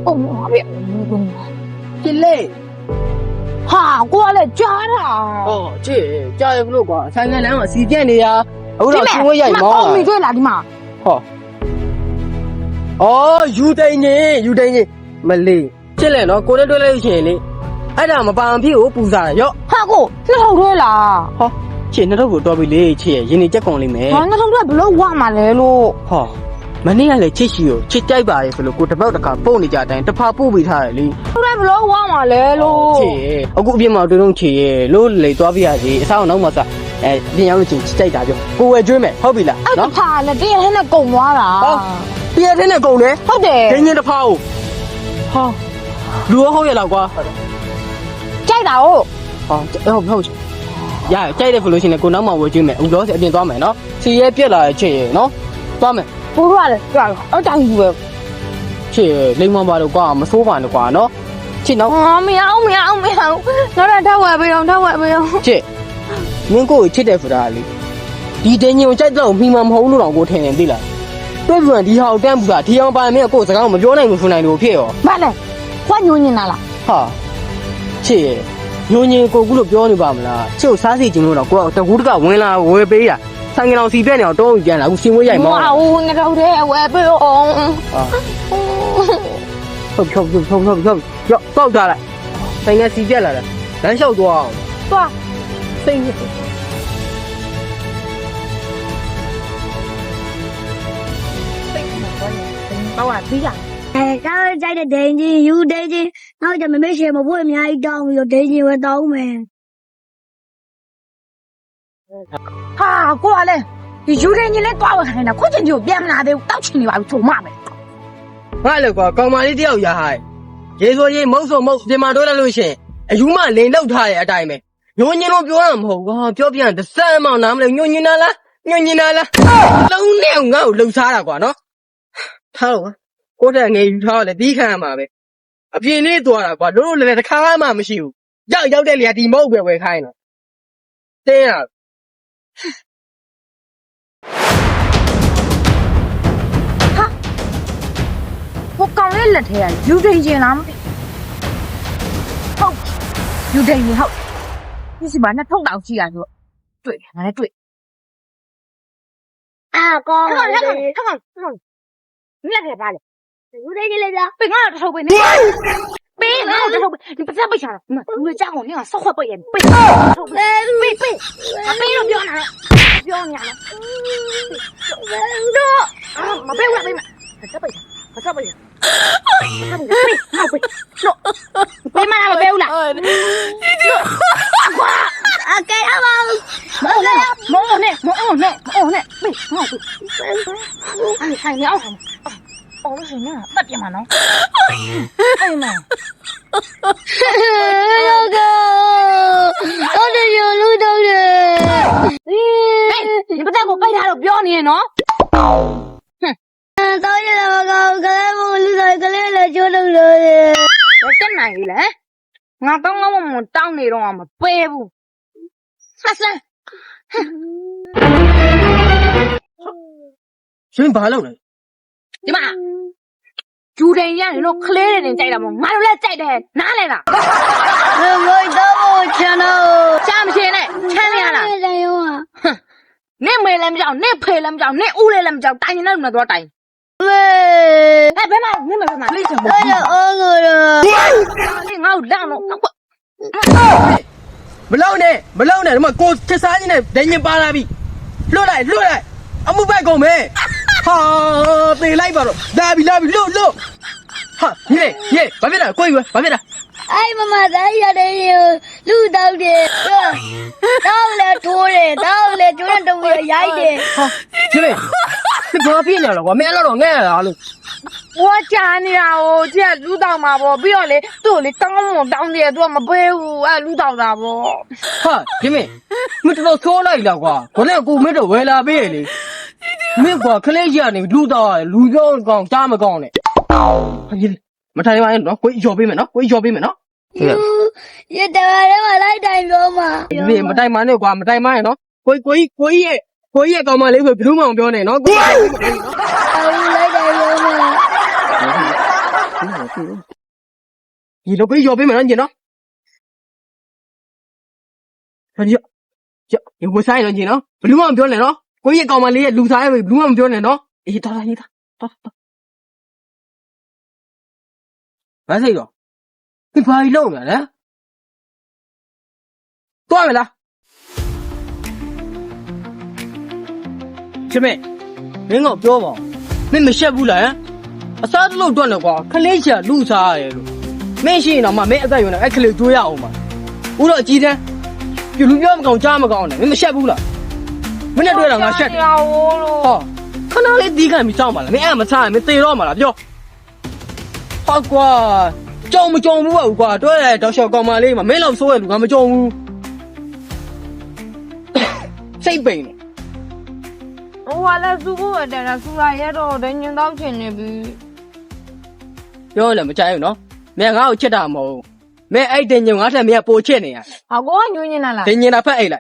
哦，我别，ဖြစ်လေ 哈，过来加了。 ဟောကြည့်ကြားရဘလို့ကွာဆိုင်ငံလမ်းမှာစီပြက်နေရအခုတော့ချင်းဝဲရိုက်မော 哦，没追来的嘛。 ဟောအော်ယူတိုင်းချင်းမလေးချစ်လေနော်ကိုနဲ့တွေ့လိုက်လို့ရှိရင်လေအဲ့ဒါမပန်ဖြစ်ကိုပူစားရရော့ 哈哥，那头追啦。 ဟောချစ်နှစ်တော့ကိုတော်ပြီလေချစ်ရဲ့ရင်နေကြက်ကုန်လိမ့်မယ် 啊，那头追不老晚嘛来喽。 ဟောမနေ့ကလည်းချစ်ရှိကိုချစ်ကြိုက်ပါရဲ့ဆိုလို့ကိုတစ်ပတ်တစ်ခါပုံနေကြတိုင်းတစ်ဖာပို့ပေးထားတယ်လေ 头追不老晚嘛来喽。 ချစ်ရဲ့အခုအပြင်မှာတွေ့တော့ချစ်ရဲ့လို့လေသွားပြရစီအဆောင်နောက်မှာစပြင်ရောက်လို့ချင်းချစ်ကြိုက်တာပြောကိုဝယ်ကျွေးမယ်ဟုတ်ပြီလား 哎，这怕了，这天那狗娃啦。 ပြည့်တဲ့နဲ့ကုန်တယ် 好的 ဒင်း。ချင်းတစ်ဖာကိုဟောလူရောဟုတ်ရဲ့လောက်ကွာ 摘到。 ဟောဟုတ်ရကြိုက်တယ်ဆိုလို့ရှိရင်ကိုနောက်မှဝယ်ကျွေးမယ်အခုတော့အပြင်သွားမယ်နော်စီရဲပြက်လာရဲ့ချစ်ရဲ့နော်သွားမယ် 不抓了，抓了，我打鱼了。 ချစ်ရဲ့လိမ္မာပါတော့ကွာမစိုးပါနဲ့ကွာနော်ချစ်နော် 啊，没有，我这他我也不用，他我也不用。 ချစ်မင်းကိုချစ်တယ်ဆိုတာလေဒီတင်းညိုကြိုက်တော့မိမမဟုတ်လို့တော့ကိုထင်နေသိလားတွေ့ပြန်ဒီဟာကိုတန်းပူတာဒီအောင်ပါမင်းကိုစကားမပြောနိုင်ဘူးဆိုနိုင်လို့ဖြစ်ရော 妈嘞，换牛你拿了。 ဟာချစ်ရဲ့ညိုညင်ကိုကူလို့ပြောနေပါမလားချစ်ကိုစားစီခြင်းလို့တော့ကိုကတကူးတကဝင်လာဝယ်ပေးတာဆိုင်ကလောင်စီပြက်နေအောင်တောင်းပြန်လာအခုရှင်ဝဲရိုက်မောင်း 哇，我那头追我也不用。 ဖြုတ်ရော့ပေါက်ထားလိုက်ဆိုင်ကစီပြက်လာတယ်လမ်းလျှောက်သွားအောင် 抓。 စိတ် 把我逼下。 ဒါကြိုက်တဲ့ဒိန်ကြီးယူဒိန်ကြီးနောက်ကျမမေ့ရှေမဖို့အများကြီးတောင်းပြီးတော့ဒိန်ကြီးဝယ်တောင်းမယ် 哈，过来，你有人你来抓我看呢，快点就别拿的，到群里吧，做嘛呗。 ငါလည်းကွာကောင်မလေးတယောက်ရဟိုင်ရေဆိုရေမုတ်ဆိုမုတ်ဒီမှာတွေ့လာလို့ရှိရင်အယူမလင်လောက်ထားရဲ့အတိုင်းပဲညိုညင်လို့ပြောတာမဟုတ်ကွာပြောပြန်တစ်စမ်းမောင်နားမလဲညိုညင်တာလားလုံးနဲ့ငါ့ကိုလှုပ်ရှားတာကွာနော်ထားတော့ကိုယ့်တဲ့ငယ်ယူထားတယ်ပြီးခံရမှာပဲအပြင်းလေးသွားတာကွာတို့လည်းတစ်ခါမှမရှိဘူးရောက်တဲ့လေကဒီမုတ်ပဲဝယ်ခိုင်းတာတင်းရ 我刚来了天，有人进来吗？好，有人你好，你是把那头脑起来说，对，拿来对。 အာကောင်း 看看，你来干啥嘞？ ယူဒိန်ကြီးလေးပြ 被俺这头被你，被俺这头被，你不这不行了，你这家伙你看少活不严，被，他被了不要拿了，不要拿了，啊，没被我被买，这被，这被。被骂了，被了。 အကဲအမောင် 没呢，被，哎，你要什么？哦，那是那，那别骂呢。哎呀妈！ ယောဂတော့တယ်ယူလူတော့တယ် 哎，你不再给我背他了，不要你喏。 တော့ရတော့ကောင်းကလေးမလူတော့ကလေးလည်းကျိုးလို့လို့ 我真难了，我刚刚我们当那种啊嘛，背不。啥事？ ရှင်ဘာလုပ်လဲ ဒီမှာဂျူဒန်ရရင်တော့ခလဲတယ်နေကြိုက်တာမဟုတ်ငါတို့လည်းကြိုက်တယ်နားလဲလား မွေတော့ချန်တော့ ရှားမရှင်နဲ့ချမ်းရလား တယ်ရော နင့်မေလည်းမကြောက်နင့်ဖေလည်းမကြောက်နင့်ဦးလည်းမကြောက်တိုင်နေတော့တော့တိုင် ဝေး ဟဲ့ဘယ်မှာနင့်ဘယ်မှာလိမ့်စမ တော့ရအောင်ကိုရ နင့်ငါ့ကိုလောင်းတော့ကွ မလုံးနဲ့ဒီမှာကိုချစ်စားခြင်းနဲ့ဒိန်ညင်ပါလာပြီလွတ်လိုက်အမှုပိုက်ကုန်မယ်ဟာသေလိုက်ပါတော့လာပြီလွတ်ဟာညေဘာဖြစ်တာကိုကြီးဘာဖြစ်တာ အိုင်မမသားရတယ်လူတော့တယ်တော့လေထိုးတယ်တော့လေကျိုးတဲ့တုံးရရိုက်တယ် ဟာညေဘာဖြစ်နေလဲကွာမင်းအဲ့တော့ငဲ့ရလားလို့ 我家里啊，我这撸到嘛不，不要嘞，都嘞当我当的多嘛不会啊撸到的不。 ဟာညမေမင်းတော်ဆိုးလိုက်လားကွာကိုလည်းကိုမင်းတော့ဝယ်လာပေးလေမင်းကွာခလေးကြီးကနေလူတော့လူပြောကောင်ကြားမကောင်းနဲ့ဟာညမထိုင်ပါနဲ့နော်ကိုကြီးရော်ပေးမယ်နော် ရတဲ့ရဲမလိုက်တိုင်ပြောမှာ ဒီမတိုင်မနဲ့ကွာမတိုင်မနဲ့နော်ကိုကြီးရဲ့ကောင်မလေးကိုဘယ်သူမှမပြောနဲ့နော်ကိုကြီး လိုက်တိုင်ပြောမှာ你都被要被没人见了，他就有个啥人见了，路上表来了，我也搞嘛哩，路上路上表来了，打，完事了，你快漏了呢，断了啦，姐妹，你我表吧，你没写不来，啥子路断了瓜，看那些路啥的路。没信了嘛，没个用了，还可以做呀嘛。我说几天，就路标不搞，家不搞呢，你们下步了，没那对了，我下。好，看到你第一个没上嘛了，没俺们差，没对了嘛了，就。好瓜，招不啊瓜，对，到小高嘛哩嘛，没老说的路，俺们招不。谁背呢？我来苏过的，那苏来也到人家到钱那边。有了没加油喏？没俺吃的么？没爱点就俺才没包钱呢呀。啊，我有你那啦。点你那不爱了。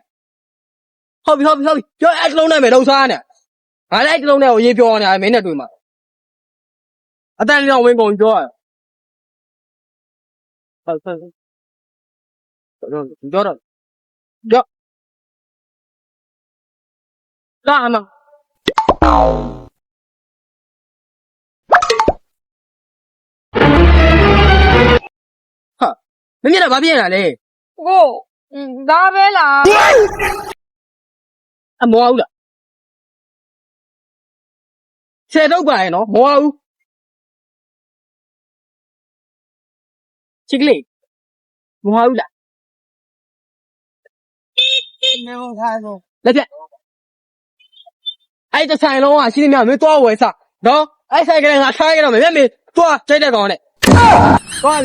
好比，就爱弄那没弄啥呢？俺爱弄那我也标呢，没那对嘛。啊，但是让我讲标啊。你标了，标。干嘛？မမြင်တော့ဘာဖြစ်နေတာလဲ ကိုဒါပဲလား အမောအောင်လားဆယ်တော့ပါရဲ့နော်မောအောင်ချစ်ကလေးမောအောင်လား နေမထားဘူး လက်ပြအဲ့တဆိုင်လုံးကရှိနေမြမင်းသွားဝယ်စနော်အဲ့ဆိုင်ကလေးငါထားခဲ့တော့မယ်မြတ်မင်းသွားကြိုက်တဲ့ကောင်နဲ့သွား